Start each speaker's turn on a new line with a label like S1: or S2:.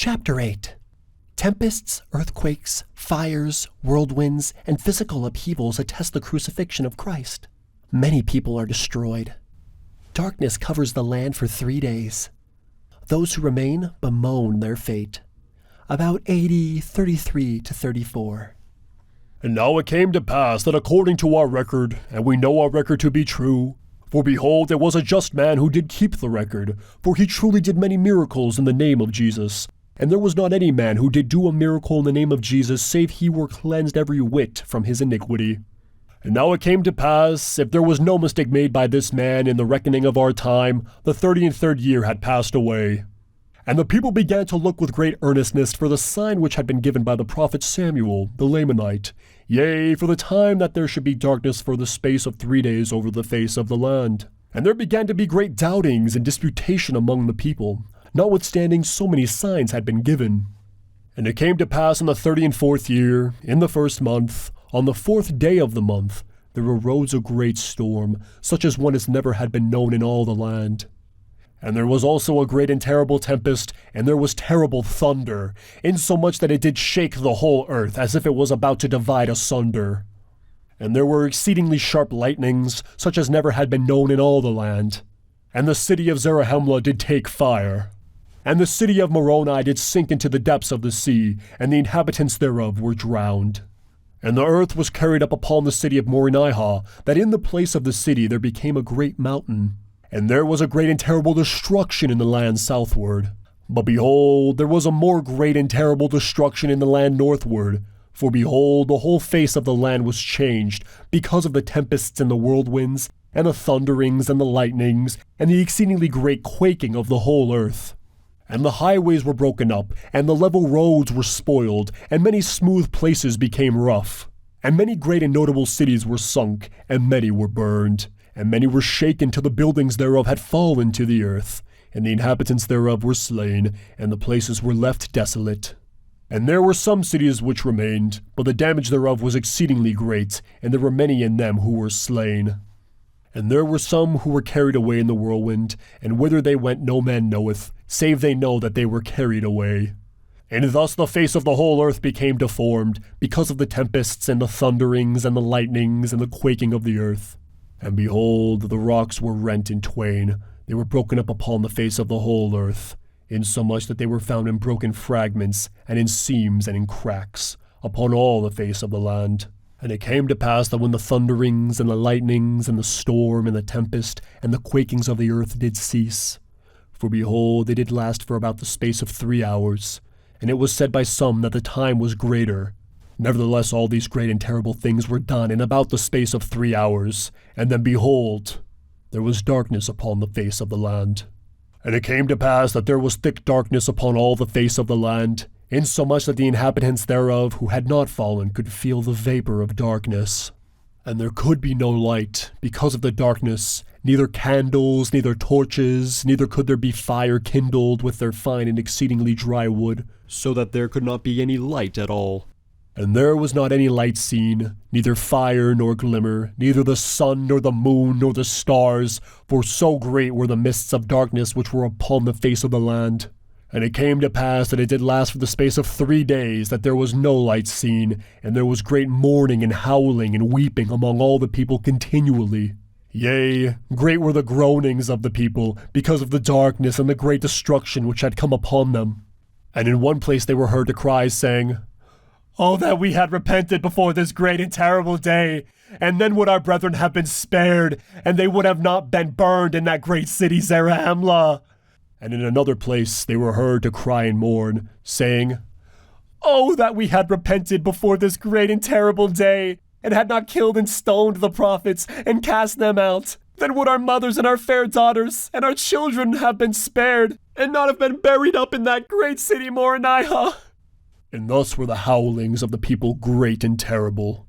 S1: Chapter 8. Tempests, earthquakes, fires, whirlwinds, and physical upheavals attest the crucifixion of Christ. Many people are destroyed. Darkness covers the land for 3 days. Those who remain bemoan their fate. About AD 33 to 34.
S2: And now it came to pass that according to our record, and we know our record to be true, for behold, there was a just man who did keep the record, for he truly did many miracles in the name of Jesus. And there was not any man who did do a miracle in the name of Jesus, save he were cleansed every whit from his iniquity. And now it came to pass, if there was no mistake made by this man in the reckoning of our time, the 33rd year had passed away. And the people began to look with great earnestness for the sign which had been given by the prophet Samuel, the Lamanite, yea, for the time that there should be darkness for the space of 3 days over the face of the land. And there began to be great doubtings and disputation among the people, notwithstanding so many signs had been given. And it came to pass in the 34th year, in the 1st month, on the 4th day of the month, there arose a great storm, such as one as never had been known in all the land. And there was also a great and terrible tempest, and there was terrible thunder, insomuch that it did shake the whole earth, as if it was about to divide asunder. And there were exceedingly sharp lightnings, such as never had been known in all the land. And the city of Zarahemla did take fire. And the city of Moroni did sink into the depths of the sea, and the inhabitants thereof were drowned. And the earth was carried up upon the city of Moronihah, that in the place of the city there became a great mountain. And there was a great and terrible destruction in the land southward. But behold, there was a more great and terrible destruction in the land northward. For behold, the whole face of the land was changed, because of the tempests and the whirlwinds, and the thunderings and the lightnings, and the exceedingly great quaking of the whole earth. And the highways were broken up, and the level roads were spoiled, and many smooth places became rough. And many great and notable cities were sunk, and many were burned. And many were shaken till the buildings thereof had fallen to the earth, and the inhabitants thereof were slain, and the places were left desolate. And there were some cities which remained, but the damage thereof was exceedingly great, and there were many in them who were slain. And there were some who were carried away in the whirlwind, and whither they went no man knoweth, save they know that they were carried away. And thus the face of the whole earth became deformed, because of the tempests and the thunderings and the lightnings and the quaking of the earth. And behold, the rocks were rent in twain, they were broken up upon the face of the whole earth, insomuch that they were found in broken fragments, and in seams and in cracks, upon all the face of the land. And it came to pass that when the thunderings and the lightnings and the storm and the tempest and the quakings of the earth did cease, for behold, they did last for about the space of 3 hours, and it was said by some that the time was greater. Nevertheless, all these great and terrible things were done in about the space of 3 hours, and then behold, there was darkness upon the face of the land. And it came to pass that there was thick darkness upon all the face of the land, insomuch that the inhabitants thereof who had not fallen could feel the vapor of darkness. And there could be no light, because of the darkness, neither candles, neither torches, neither could there be fire kindled with their fine and exceedingly dry wood, so that there could not be any light at all. And there was not any light seen, neither fire nor glimmer, neither the sun nor the moon nor the stars, for so great were the mists of darkness which were upon the face of the land. And it came to pass that it did last for the space of 3 days, that there was no light seen, and there was great mourning and howling and weeping among all the people continually. Yea, great were the groanings of the people, because of the darkness and the great destruction which had come upon them. And in one place they were heard to cry, saying, "Oh, that we had repented before this great and terrible day, and then would our brethren have been spared, and they would have not been burned in that great city Zarahemla." And in another place they were heard to cry and mourn, saying, "Oh, that we had repented before this great and terrible day, and had not killed and stoned the prophets, and cast them out. Then would our mothers and our fair daughters, and our children have been spared, and not have been buried up in that great city Moronihah." And thus were the howlings of the people great and terrible.